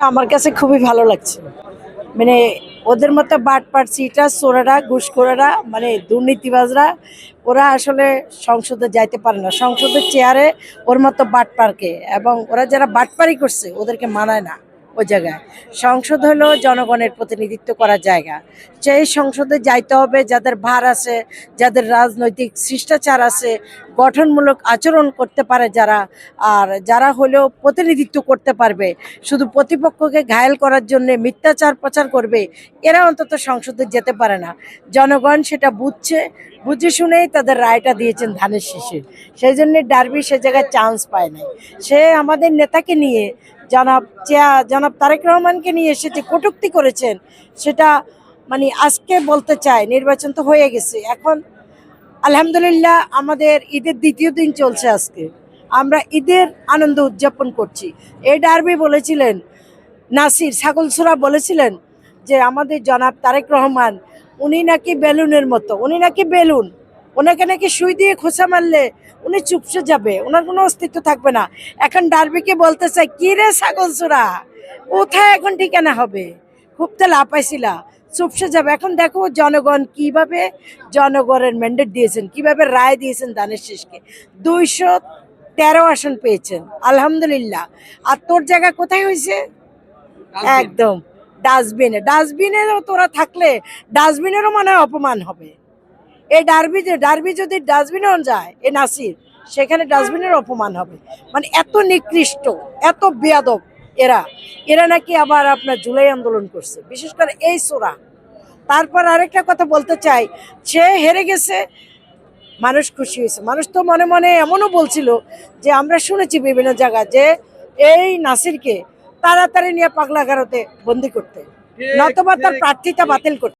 আমার কাছে খুবই ভালো লাগছে। মানে ওদের মতো বাটপার চিটার চোরেরা ঘুষখোরেরা মানে দুর্নীতিবাজরা ওরা আসলে সংসদে যাইতে পারে না, সংসদের চেয়ারে ওর মতো বাটপারকে, এবং ওরা যারা বাটপারি করছে ওদেরকে মানায় না ওই জায়গায়। সংসদ হলো জনগণের প্রতিনিধিত্ব করার জায়গা। সেই সংসদে যাইতে হবে যাদের ভার আছে, যাদের রাজনৈতিক শিষ্টাচার আছে, গঠনমূলক আচরণ করতে পারে যারা, আর যারা হলেও প্রতিনিধিত্ব করতে পারবে। শুধু প্রতিপক্ষকে ঘায়েল করার জন্য মিথ্যাচার প্রচার করবে, এরা অন্তত সংসদে যেতে পারে না। জনগণ সেটা বুঝছে, বুঝে শুনেই তাদের রায়টা দিয়েছেন ধানের শীষে। সেই জন্য ডার্বি সে জায়গায় চান্স পায় নাই। সে আমাদের নেতাকে নিয়ে, জনাব তারেক রহমানকে নিয়ে এসে যে কটূক্তি করেছেন, সেটা মানে আজকে বলতে চাই, নির্বাচন তো হয়ে গেছে, এখন আলহামদুলিল্লাহ আমাদের ঈদের দ্বিতীয় দিন চলছে আজকে, আমরা ঈদের আনন্দ উদযাপন করছি। এই ডার্বি বলেছিলেন নাসির ছাগলছুরা, বলেছিলেন যে আমাদের জনাব তারেক রহমান উনি নাকি বেলুনের মতো, উনি নাকি বেলুন, ওনাকে নাকি সুই দিয়ে খোঁচা মারলে উনি চুপসে যাবে, ওনার কোনো অস্তিত্ব থাকবে না। এখন ডার্বিকে বলতে চাই, কি রে ছাগলছুরা, কোথায় এখন ঠিকানা হবে? খুব তো লাপাইছিলা, চুপসে যাবে। এখন দেখো জনগণ কিভাবে জনগণের ম্যান্ডেট দিয়েছেন, কিভাবে রায় দিয়েছেন ধানের শীষকে। 213 আসন পেয়েছেন আলহামদুলিল্লাহ। আর তোর জায়গা কোথায় হয়েছে? একদম ডাস্টবিনে। ডাস্টবিনেরও তোরা থাকলে ডাস্টবিনেরও মনে হয় অপমান হবে। এই ডার্বি যদি ডাস্টবিনেও যায়, এ নাসির, সেখানে ডাস্টবিনের অপমান হবে। মানে এত নিকৃষ্ট, এত বেয়াদব এরা। এরা নাকি আবার আপনার জুলাই আন্দোলন করছে, বিশেষ করে এই সোরা। তারপর আরেকটা কথা বলতে চাই, সে হেরে গেছে, মানুষ খুশি হয়েছে। মানুষ তো মনে মনে এমনও বলছিল যে, আমরা শুনেছি বিভিন্ন জায়গায় যে এই নাসিরকে তাড়াতাড়ি নিয়ে পাগলাগারোতে বন্দি করতে, নতবা তার প্রার্থিতা বাতিল করতে।